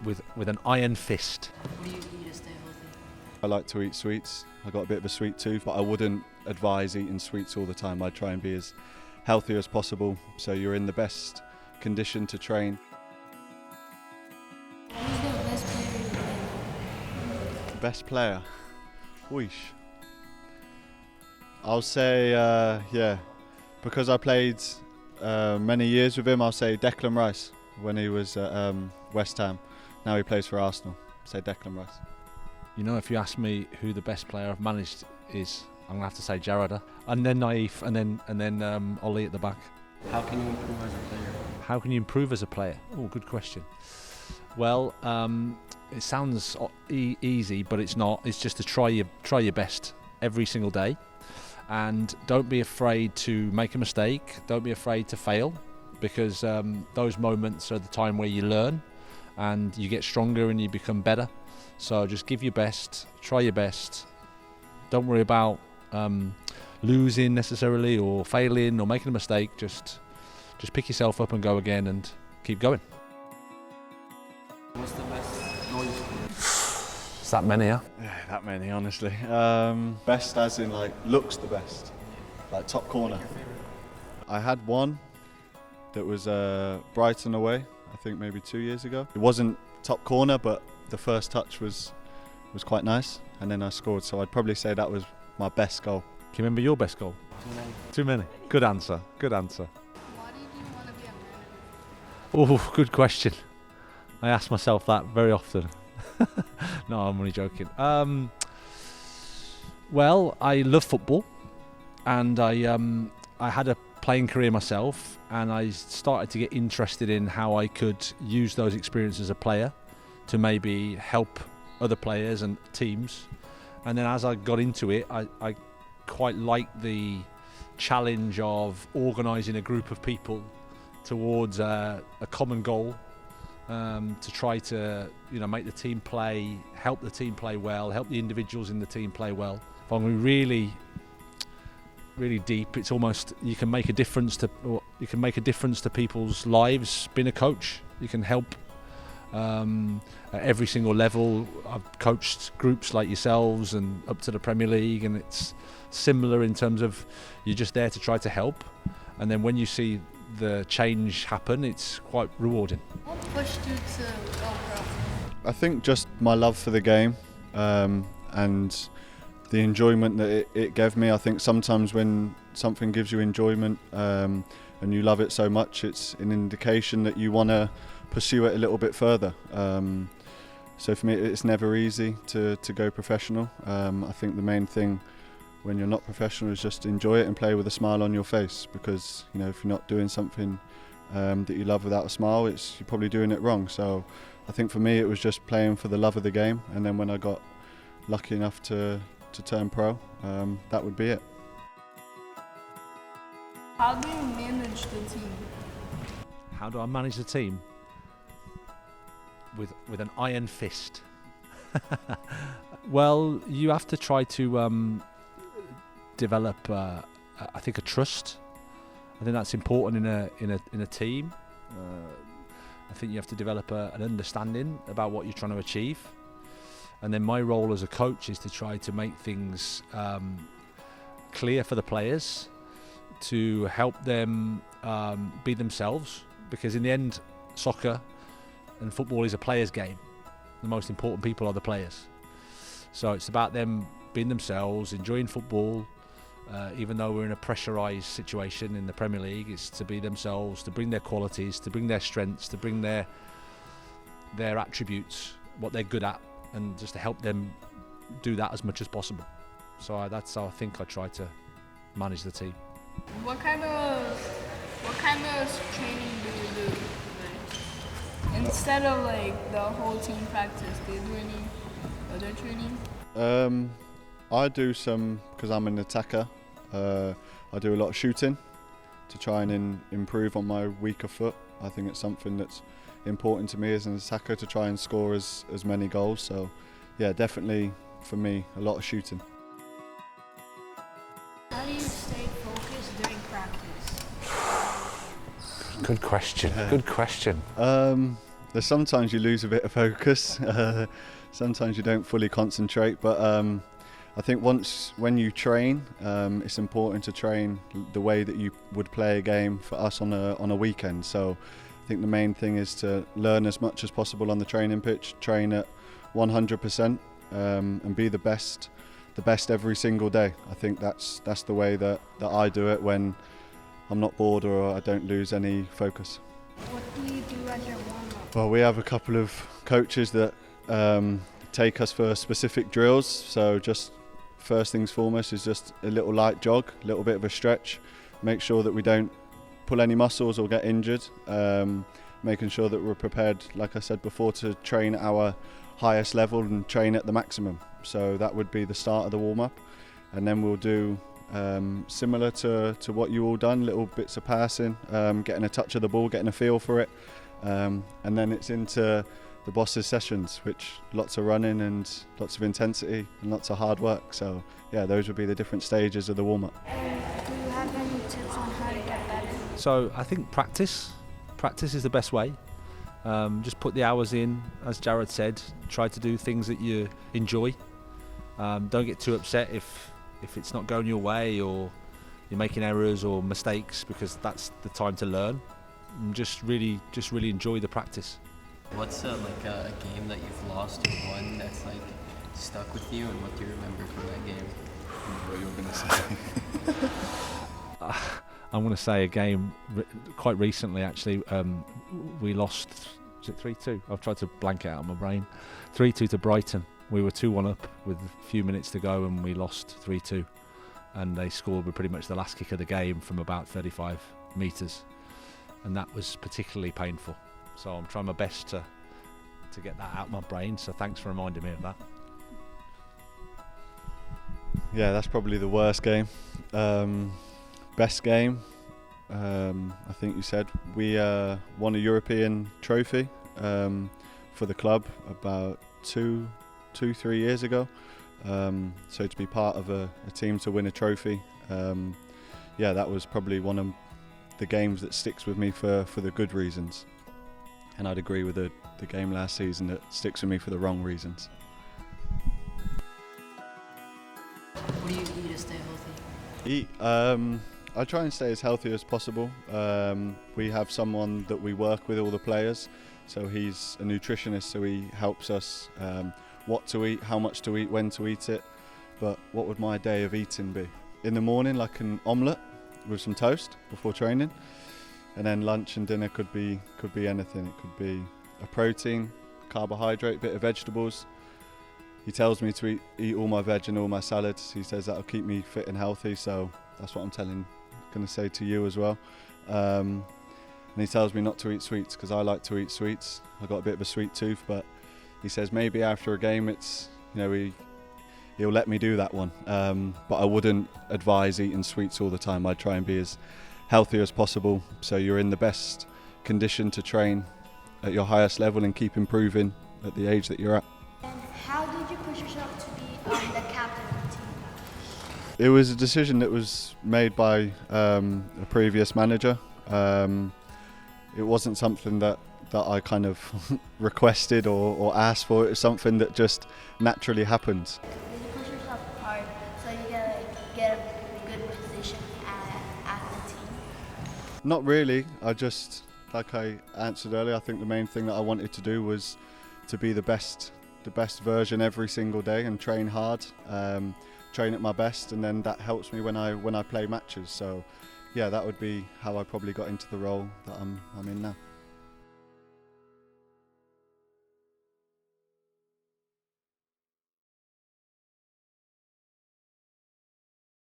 with an iron fist. What do you eat to stay healthy? I like to eat sweets. I got a bit of a sweet tooth, but I wouldn't advise eating sweets all the time. I'd try and be as healthy as possible, so you're in the best condition to train. Who's the best player you play? Best player? Weesh. I'll say, because I played many years with him, I'll say Declan Rice when he was at West Ham. Now he plays for Arsenal. Say Declan Rice. You know, if you ask me who the best player I've managed is, I'm gonna have to say Jarrod, and then Naif, and then Ollie at the back. How can you improve as a player? How can you improve as a player? Oh, good question. Well, it sounds easy, but it's not. It's just to try your best every single day, and don't be afraid to make a mistake. Don't be afraid to fail, because those moments are the time where you learn, and you get stronger and you become better. So just give your best, try your best. Don't worry about losing necessarily or failing or making a mistake. Just pick yourself up and go again and keep going. What's the best goal you scored? It's that many, huh? Yeah, that many, honestly. Best as in, like, looks the best. Like, top corner. I had one that was Brighton away, I think maybe 2 years ago. It wasn't top corner, but the first touch was quite nice, and then I scored, so I'd probably say that was my best goal. Can you remember your best goal? Too many. Too many. Good answer. Good answer. Why did you want to be a manager? Oh, good question. I ask myself that very often. No, I'm only joking. Well, I love football, and I had a playing career myself, and I started to get interested in how I could use those experiences as a player to maybe help other players and teams. And then as I got into it, I quite liked the challenge of organising a group of people towards a common goal, to try to make the team play, help the team play well, help the individuals in the team play well. If I'm really deep, it's almost you can make a difference to people's lives being a coach. You can help at every single level. I've coached groups like yourselves and up to the Premier League, and it's similar in terms of you're just there to try to help, and then when you see the change happen, it's quite rewarding. What pushed you to go pro? I think just my love for the game, and the enjoyment that it gave me. I think sometimes when something gives you enjoyment and you love it so much, it's an indication that you want to pursue it a little bit further. So for me, it's never easy to go professional. I think the main thing when you're not professional is just enjoy it and play with a smile on your face, because if you're not doing something that you love without a smile, you're probably doing it wrong. So I think for me it was just playing for the love of the game, and then when I got lucky enough to turn pro, that would be it. How do you manage the team? How do I manage the team? With an iron fist. Well, you have to try to develop, I think, a trust. I think that's important in a team. I think you have to develop an understanding about what you're trying to achieve. And then my role as a coach is to try to make things clear for the players, to help them be themselves, because in the end, soccer and football is a players' game. The most important people are the players. So it's about them being themselves, enjoying football, even though we're in a pressurised situation in the Premier League. It's to be themselves, to bring their qualities, to bring their strengths, to bring their attributes, what they're good at, and just to help them do that as much as possible. So that's how I think I try to manage the team. What kind of training do you do? Instead of the whole team practice, do you do any other training? I do some, because I'm an attacker, I do a lot of shooting to try and improve on my weaker foot. I think it's something that's important to me as an attacker, to try and score as many goals. So yeah, definitely for me, a lot of shooting. How do you stay focused during practice? Good question. Yeah. Good question. There's sometimes you lose a bit of focus. Sometimes you don't fully concentrate, but I think when you train, it's important to train the way that you would play a game for us on a weekend. So I think the main thing is to learn as much as possible on the training pitch, train at 100%, and be the best every single day. I think that's the way that I do it when I'm not bored or I don't lose any focus. What do you do as your warm-up? Well, we have a couple of coaches that take us for specific drills. So just first things foremost is just a little light jog, a little bit of a stretch, make sure that we don't pull any muscles or get injured, making sure that we're prepared, like I said before, to train at our highest level and train at the maximum. So that would be the start of the warm-up, and then we'll do similar to what you all done, little bits of passing, getting a touch of the ball, getting a feel for it, and then it's into the boss's sessions, which lots of running and lots of intensity and lots of hard work. So yeah, those would be the different stages of the warm-up. Do you have any tips on how to get better? So I think practice is the best way. Just put the hours in, as Jarrod said, try to do things that you enjoy. Don't get too upset if it's not going your way or you're making errors or mistakes, because that's the time to learn. And just really enjoy the practice. What's like a game that you've lost or won that's like stuck with you, and what do you remember from that game? What you were going to say? I'm going to say a game quite recently, actually. We lost, was it 3-2? I've tried to blank it out of my brain. 3-2 to Brighton. We were 2-1 up with a few minutes to go, and we lost 3-2. And they scored with pretty much the last kick of the game from about 35 metres. And that was particularly painful. So I'm trying my best to get that out of my brain. So thanks for reminding me of that. Yeah, that's probably the worst game. Best game, I think you said. We won a European trophy for the club about 2-3 years ago. So to be part of a team to win a trophy, yeah, that was probably one of the games that sticks with me for the good reasons. And I'd agree with the game last season that sticks with me for the wrong reasons. What do you eat to stay healthy? I try and stay as healthy as possible. We have someone that we work with, all the players, so he's a nutritionist, so he helps us what to eat, how much to eat, when to eat it. But what would my day of eating be? In the morning, like an omelette with some toast before training, and then lunch and dinner could be anything. It could be a protein, carbohydrate, bit of vegetables. He tells me to eat all my veg and all my salads. He says that'll keep me fit and healthy, so that's what I'm going to say to you as well. And he tells me not to eat sweets because I like to eat sweets. I've got a bit of a sweet tooth, but he says maybe after a game he'll let me do that one. But I wouldn't advise eating sweets all the time. I'd try and be as healthy as possible, so you're in the best condition to train at your highest level and keep improving at the age that you're at. And how did you push yourself to be the captain of the team? It was a decision that was made by a previous manager. It wasn't something that I kind of requested or asked for. It was something that just naturally happened. Did you push yourself hard so you get a good position at the team? Not really. I just, like I answered earlier, I think the main thing that I wanted to do was to be the best version every single day and train hard, train at my best, and then that helps me when I play matches. So yeah, that would be how I probably got into the role that I'm in now.